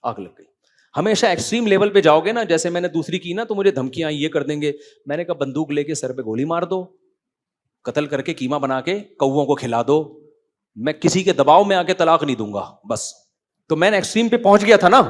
آگ لگ گئی. ہمیشہ ایکسٹریم لیول پہ جاؤ گے نا, جیسے میں نے دوسری کی نا تو مجھے دھمکیاں یہ کر دیں گے, میں نے کہا بندوق لے کے سر پہ گولی مار دو, قتل کر کے قیمہ بنا کے کووں کو کھلا دو, میں کسی کے دباؤ میں آ کے طلاق نہیں دوں گا بس. تو میں نے ایکسٹریم پہ پہنچ گیا تھا نا,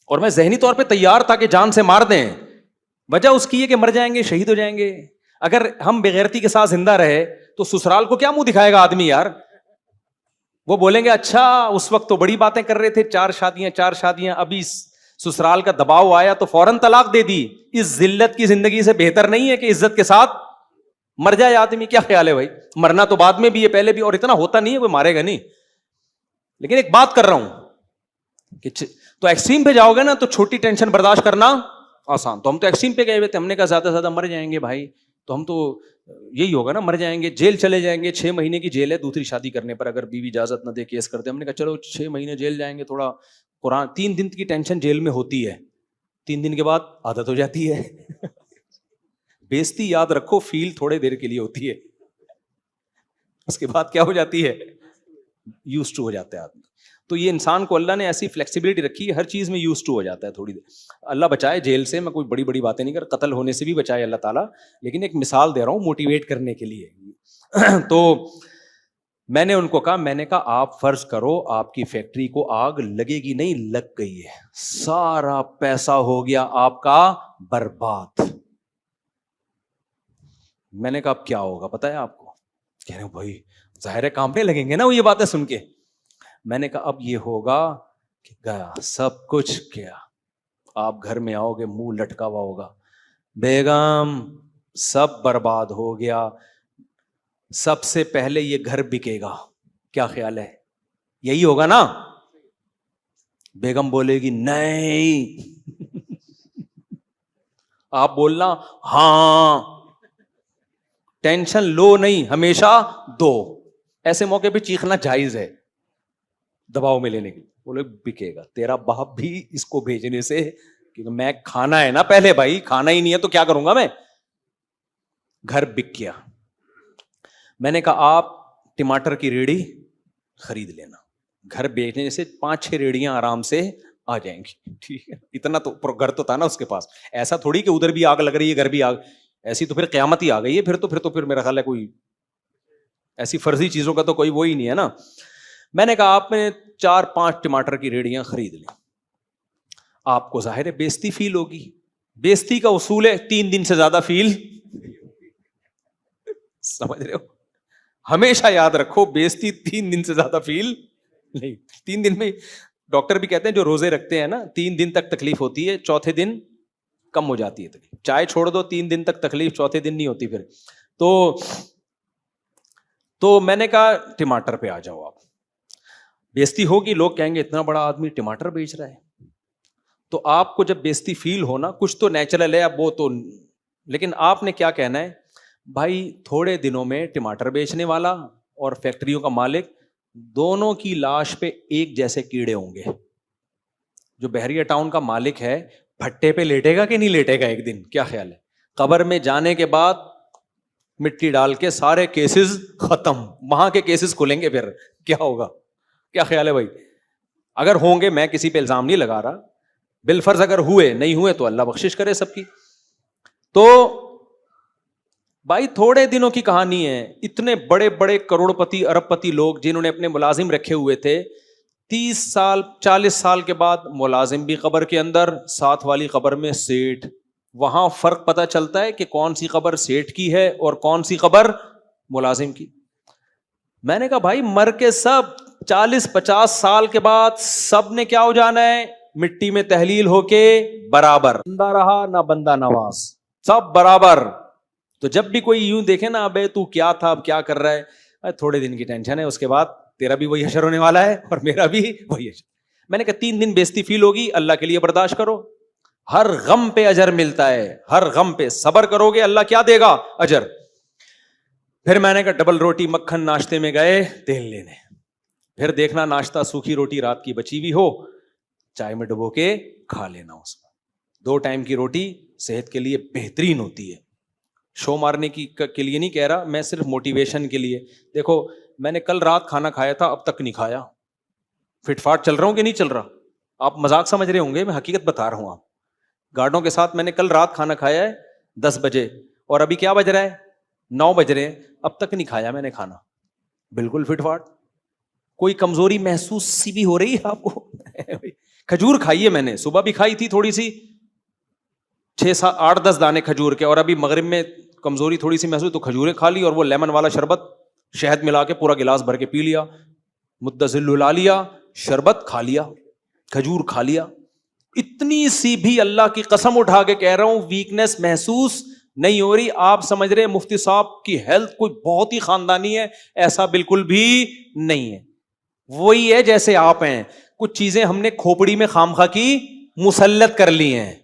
اور میں ذہنی طور پہ تیار تھا کہ جان سے مار دیں. وجہ اس کی ہے کہ مر جائیں گے, شہید ہو جائیں گے. اگر ہم بغیرتی کے ساتھ زندہ رہے تو سسرال کو کیا منہ دکھائے گا آدمی یار. وہ بولیں گے اچھا اس وقت تو بڑی باتیں کر رہے تھے, 4 شادیاں, ابھی سسرال کا دباؤ آیا تو فوراً طلاق دے دی. اس ذلت کی زندگی سے بہتر نہیں ہے کہ عزت کے ساتھ مر جائے آدمی. کیا خیال ہے بھائی؟ مرنا تو بعد میں بھی ہے, پہلے بھی, اور اتنا ہوتا نہیں ہے, کوئی مارے گا نہیں. لیکن ایک بات کر رہا ہوں کہ تو ایکسٹریم پہ جاؤ گے نا تو چھوٹی ٹینشن برداشت کرنا آسان. تو ہم تو ایکسٹریم پہ گئے ہوئے تھے, ہم نے کہا زیادہ سے زیادہ مر جائیں گے بھائی, تو ہم تو یہی ہوگا نا, مر جائیں گے, جیل چلے جائیں گے. 6 مہینے کی جیل ہے دوسری شادی کرنے پر, اگر بیوی اجازت نہ دے کیس کرتے. ہم نے کہا چلو 6 مہینے جیل جائیں گے, تھوڑا قرآن. 3 دن کی ٹینشن جیل میں ہوتی ہے, 3 دن کے بعد عادت ہو جاتی ہے. بےزتی یاد رکھو فیل تھوڑے دیر کے لیے ہوتی ہے, اس کے بعد کیا ہو جاتی ہے, یوز ٹو ہو جاتا ہے آدمی. تو یہ انسان کو اللہ نے ایسی فلیکسیبلٹی رکھی ہے, ہر چیز میں یوز ٹو ہو جاتا ہے تھوڑی دیر. اللہ بچائے جیل سے, میں کوئی بڑی بڑی باتیں نہیں کر, قتل ہونے سے بھی بچائے اللہ تعالیٰ, لیکن ایک مثال دے رہا ہوں موٹیویٹ کرنے کے لیے. تو میں نے ان کو کہا, میں نے کہا آپ فرض کرو آپ کی فیکٹری کو آگ لگے گی نہیں, لگ گئی ہے, سارا پیسہ ہو گیا آپ کا برباد. میں نے کہا اب کیا ہوگا پتا ہے آپ کو؟ کہہ رہے بھائی ظاہر ہے کانپنے لگیں گے نا وہ یہ باتیں سن کے. میں نے کہا اب یہ ہوگا کہ گیا سب کچھ گیا, آپ گھر میں آؤ گے منہ لٹکا ہوا ہوگا, بیگم سب برباد ہو گیا, سب سے پہلے یہ گھر بکے گا. کیا خیال ہے؟ یہی ہوگا نا؟ بیگم بولے گی نہیں, آپ بولنا ہاں. ٹینشن لو نہیں, ہمیشہ دو. ایسے موقع پہ چیخنا جائز ہے دباؤ میں لینے کی. بولے بکے گا, تیرا باپ بھی اس کو بھیجنے سے, کیونکہ میں کھانا ہے نا پہلے بھائی, کھانا ہی نہیں ہے تو کیا کروں گا میں. گھر بک گیا. میں نے کہا آپ ٹماٹر کی ریڑھی خرید لینا, گھر بیچنے سے 5-6 ریڑیاں آرام سے آ جائیں گی. ٹھیک ہے, اتنا تو گھر تو تھا نا اس کے پاس, ایسا تھوڑی کہ ادھر بھی آگ لگ رہی ہے گھر بھی آگ, ایسی تو پھر قیامت ہی آ گئی ہے. پھر میرا خیال ہے کوئی ایسی فرضی چیزوں کا تو کوئی وہی نہیں ہے نا. میں نے کہا آپ نے 4-5 ٹماٹر کی ریڑیاں خرید لی. آپ کو ظاہر ہے بےزتی فیل ہوگی, بےزتی کا اصول ہے 3 دن سے زیادہ فیل, سمجھ رہے ہو؟ ہمیشہ یاد رکھو بےزتی 3 دن سے زیادہ فیل نہیں. 3 دن میں ڈاکٹر بھی کہتے ہیں جو روزے رکھتے ہیں نا 3 دن تک تکلیف ہوتی ہے, چوتھے دن کم ہو جاتی ہے تکلیف. چائے چھوڑ دو 3 دن تک تکلیف, چوتھے دن نہیں ہوتی پھر. تو میں نے کہا ٹماٹر پہ آ جاؤ آپ. بےزتی ہوگی, لوگ کہیں گے اتنا بڑا آدمی ٹماٹر بیچ رہا ہے. تو آپ کو جب بےزتی فیل ہونا, کچھ تو نیچرل ہے اب وہ تو, لیکن آپ نے کیا کہنا ہے بھائی, تھوڑے دنوں میں ٹماٹر بیچنے والا اور فیکٹریوں کا مالک دونوں کی لاش پہ ایک جیسے کیڑے ہوں گے. جو بحریہ ٹاؤن کا مالک ہے بھٹے پہ لیٹے گا کہ نہیں لیٹے گا ایک دن؟ کیا خیال ہے؟ قبر میں جانے کے بعد مٹی ڈال کے سارے کیسز ختم, وہاں کے کیسز کھلیں گے, پھر کیا ہوگا؟ کیا خیال ہے بھائی؟ اگر ہوں گے, میں کسی پہ الزام نہیں لگا رہا, بالفرض اگر ہوئے, نہیں ہوئے تو اللہ بخشش کرے سب کی. تو بھائی تھوڑے دنوں کی کہانی ہے. اتنے بڑے بڑے کروڑ پتی ارب پتی لوگ جنہوں نے اپنے ملازم رکھے ہوئے تھے, 30 سال 40 سال کے بعد ملازم بھی قبر کے اندر, ساتھ والی قبر میں سیٹھ. وہاں فرق پتہ چلتا ہے کہ کون سی قبر سیٹھ کی ہے اور کون سی قبر ملازم کی. میں نے کہا بھائی مر کے سب 40-50 سال کے بعد سب نے کیا ہو جانا ہے, مٹی میں تحلیل ہو کے برابر. بندہ رہا نہ بندہ نواز, سب برابر. تو جب بھی کوئی یوں دیکھے نا, ابے تو کیا تھا اب کیا کر رہا ہے, تھوڑے دن کی ٹینشن ہے, اس کے بعد تیرا بھی وہی حشر ہونے والا ہے اور میرا بھی وہی حشر. میں نے کہا 3 دن بےزتی فیل ہوگی, اللہ کے لیے برداشت کرو, ہر غم پہ اجر ملتا ہے, ہر غم پہ صبر کرو گے اللہ کیا دے گا؟ اجر. پھر میں نے کہا ڈبل روٹی مکھن ناشتے میں گئے تیل لینے, پھر دیکھنا ناشتہ سوکھی روٹی رات کی بچی ہوئی ہو, چائے میں ڈبو کے کھا لینا. اس میں 2 ٹائم کی روٹی صحت کے لیے بہترین ہوتی ہے. شو مارنے کی کے لیے نہیں کہہ رہا میں, صرف موٹیویشن کے لیے. دیکھو میں نے کل رات کھانا کھایا تھا, اب تک نہیں کھایا. فٹ فاٹ چل رہا ہوں کہ نہیں چل رہا؟ آپ مذاق سمجھ رہے ہوں گے, میں حقیقت بتا رہا ہوں. آپ گارڈوں کے ساتھ میں نے کل رات کھانا کھایا ہے 10 بجے, اور ابھی کیا بج رہا ہے, 9 بج رہے ہیں, اب تک نہیں کھایا میں نے کھانا, بالکل فٹ فاٹ. کوئی کمزوری محسوس سی بھی ہو رہی ہے آپ کو؟ کھجور کھائی ہے میں نے, صبح بھی کھائی تھی تھوڑی سی 6-8-10 دانے کھجور کے, اور ابھی مغرب میں کمزوری تھوڑی سی محسوس تو کھجوریں کھا لی, اور وہ لیمن والا شربت شہد ملا کے پورا گلاس بھر کے پی لیا, مدذل لا لیا, شربت کھا لیا, کھجور کھا لیا. اتنی سی بھی اللہ کی قسم اٹھا کے کہہ رہا ہوں ویکنیس محسوس نہیں ہو رہی. آپ سمجھ رہے مفتی صاحب کی ہیلتھ کوئی بہت ہی خاندانی ہے, ایسا بالکل بھی نہیں ہے. وہی ہے جیسے آپ ہیں, کچھ چیزیں ہم نے کھوپڑی میں خامخواہ کی مسلط کر لی ہیں.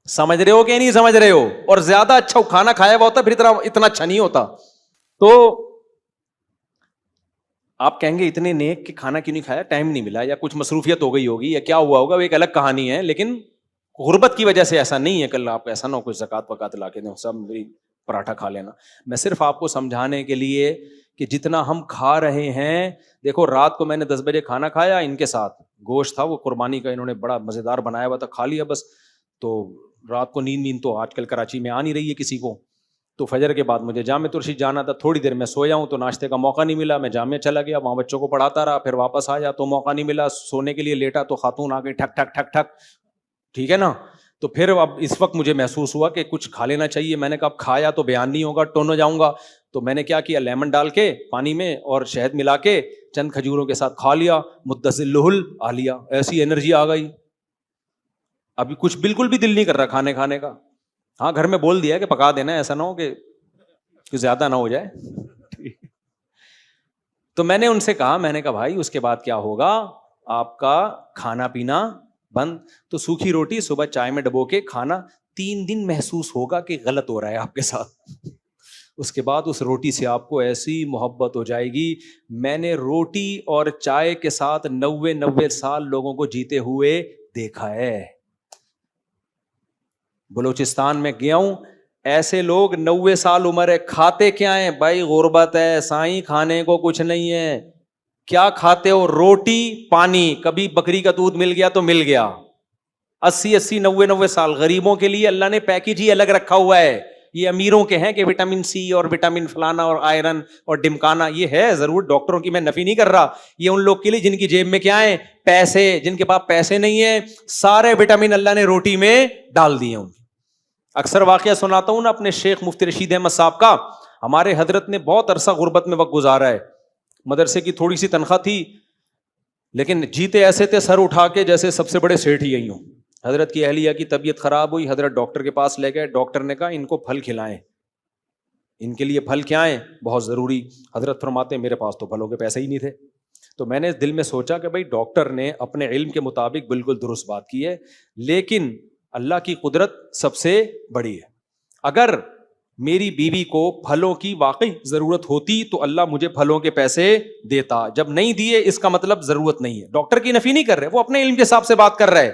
سمجھ رہے ہو کہ نہیں سمجھ رہے ہو؟ اور زیادہ اچھا کھانا کھایا ہوا ہوتا پھر اتنا اچھا نہیں ہوتا. تو آپ کہیں گے اتنے نیک کہ کھانا کیوں نہیں کھایا, ٹائم نہیں ملا, یا کچھ مصروفیت ہو گئی ہوگی, یا کیا ہوا ہوگا, وہ ایک الگ کہانی ہے. لیکن غربت کی وجہ سے ایسا نہیں ہے. کل آپ ایسا نہ ہو کچھ زکات وکات لا کے دیں سب میری پراٹھا کھا لینا. میں صرف آپ کو سمجھانے کے لیے کہ جتنا ہم کھا رہے ہیں, دیکھو رات کو میں نے 10 بجے کھانا کھایا, ان کے ساتھ گوشت تھا وہ قربانی کا, انہوں نے بڑا مزیدار بنایا ہوا تھا, کھا لیا بس. تو رات کو نیند تو آج کل کراچی میں آ نہیں رہی ہے کسی کو. تو فجر کے بعد مجھے جامع ترشید جانا تھا, تھوڑی دیر میں سویا ہوں تو ناشتے کا موقع نہیں ملا, میں جامع چلا گیا, وہاں بچوں کو پڑھاتا رہا, پھر واپس آیا تو موقع نہیں ملا, سونے کے لیے لیٹا تو خاتون آ گئی ٹھک ٹھک ٹھک ٹھک, ٹھیک ہے نا. تو پھر اب اس وقت مجھے محسوس ہوا کہ کچھ کھا لینا چاہیے. میں نے کہا اب کھایا تو بیان نہیں ہوگا, ٹون ہو جاؤں گا. تو میں نے کیا کیا, لیمن ڈال کے پانی میں اور شہد ملا کے چند کھجوروں کے ساتھ کھا لیا, مدذل آ لیا, ایسی انرجی آ گئی. ابھی کچھ بالکل بھی دل نہیں کر رہا کھانے کا. ہاں گھر میں بول دیا کہ پکا دینا, ایسا نہ ہو کہ زیادہ نہ ہو جائے. تو میں نے ان سے کہا, میں نے کہا بھائی اس کے بعد کیا ہوگا, آپ کا کھانا پینا بند. تو سوکھی روٹی صبح چائے میں ڈبو کے کھانا, 3 دن محسوس ہوگا کہ غلط ہو رہا ہے آپ کے ساتھ. اس کے بعد اس روٹی سے آپ کو ایسی محبت ہو جائے گی. میں نے روٹی اور چائے کے ساتھ 90 سال لوگوں کو جیتے ہوئے دیکھا ہے. بلوچستان میں گیا ہوں, ایسے لوگ 90 سال عمر ہے, کھاتے کیا ہیں بھائی, غربت ہے سائیں, کھانے کو کچھ نہیں ہے. کیا کھاتے ہو, روٹی پانی, کبھی بکری کا دودھ مل گیا تو مل گیا. 80 90 سال غریبوں کے لیے اللہ نے پیکیج ہی الگ رکھا ہوا ہے. یہ امیروں کے ہیں کہ وٹامن سی اور وٹامن فلانا اور آئرن اور ڈمکانا, یہ ہے ضرور, ڈاکٹروں کی میں نفی نہیں کر رہا. یہ ان لوگ کے لیے جن کی جیب میں کیا ہے, پیسے, جن کے پاس پیسے نہیں ہیں, سارے وٹامن اللہ نے روٹی میں ڈال دیے ان. اکثر واقعہ سناتا ہوں نا اپنے شیخ مفتی رشید احمد صاحب کا. ہمارے حضرت نے بہت عرصہ غربت میں وقت گزارا ہے, مدرسے کی تھوڑی سی تنخواہ تھی, لیکن جیتے ایسے تھے سر اٹھا کے جیسے سب سے بڑے سیٹھ ہی ہوں. حضرت کی اہلیہ کی طبیعت خراب ہوئی, حضرت ڈاکٹر کے پاس لے گئے, ڈاکٹر نے کہا ان کو پھل کھلائیں, ان کے لیے پھل کیا ہیں بہت ضروری. حضرت فرماتے ہیں میرے پاس تو پھلوں کے پیسے ہی نہیں تھے. تو میں نے دل میں سوچا کہ بھائی ڈاکٹر نے اپنے علم کے مطابق بالکل درست بات کی ہے, لیکن اللہ کی قدرت سب سے بڑی ہے. اگر میری بیوی کو پھلوں کی واقعی ضرورت ہوتی تو اللہ مجھے پھلوں کے پیسے دیتا, جب نہیں دیے اس کا مطلب ضرورت نہیں ہے. ڈاکٹر کی نفی نہیں کر رہے, وہ اپنے علم کے حساب سے بات کر رہے.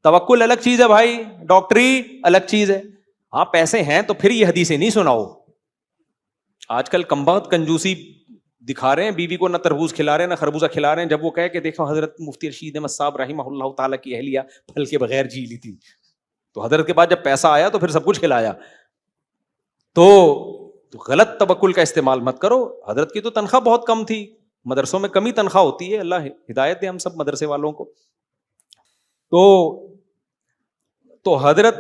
توکل الگ چیز ہے بھائی, ڈاکٹری الگ چیز ہے. ہاں پیسے ہیں تو پھر یہ حدیثیں نہیں سناؤ. آج کل کم بخت کنجوسی دکھا رہے ہیں, بیوی کو نہ تربوز کھلا رہے ہیں نہ خربوزہ کھلا رہے ہیں, جب وہ کہے کہ دیکھو حضرت مفتی رشید احمد صاحب رحمہ اللہ تعالیٰ کی اہلیہ پھل کے بغیر جی لی تھی, تو حضرت کے بعد جب پیسہ آیا تو پھر سب کچھ کھلایا. تو غلط توکل کا استعمال مت کرو. حضرت کی تو تنخواہ بہت کم تھی, مدرسوں میں کمی تنخواہ ہوتی ہے, اللہ ہدایت دے ہم سب مدرسے والوں کو. تو حضرت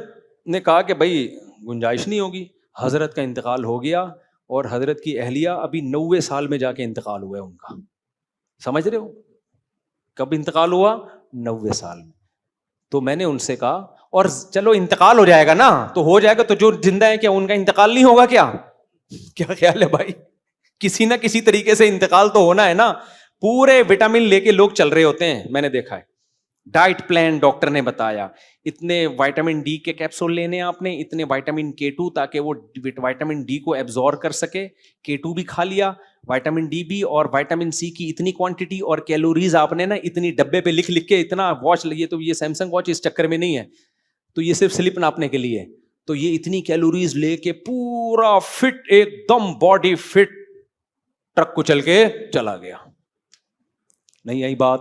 نے کہا کہ بھائی گنجائش نہیں ہوگی. حضرت کا انتقال ہو گیا, اور حضرت کی اہلیہ ابھی 90 سال میں جا کے انتقال ہوا ہے ان کا. سمجھ رہے ہو کب انتقال ہوا؟ 90 سال میں. تو میں نے ان سے کہا, اور چلو انتقال ہو جائے گا نا تو ہو جائے گا, تو جو زندہ ہے کیا ان کا انتقال نہیں ہوگا کیا خیال ہے بھائی؟ کسی نہ کسی طریقے سے انتقال تو ہونا ہے نا. پورے وٹامن لے کے لوگ چل رہے ہوتے ہیں, میں نے دیکھا ہے. ڈائٹ پلان ڈاکٹر نے بتایا, اتنے وائٹامن ڈی کے کیپسول لینے آپ نے, اتنے وائٹامن K2 تاکہ وہ وائٹامن ڈی کو ایبزارب کر سکے. K2 بھی کھا لیا, وائٹامن ڈی بھی, اور وائٹامن سی کی اتنی کوانٹٹی, اور کیلوریز آپ نے نا اتنی ڈبے پہ لکھ کے اتنا واچ لگیے. تو یہ سیمسنگ واچ اس چکر میں نہیں ہے, تو یہ صرف سلپ ناپنے کے لیے. تو یہ اتنی کیلوریز لے کے پورا فٹ, ایک دم باڈی فٹ, ٹرک کو چل کے چلا گیا. نہیں آئی بات؟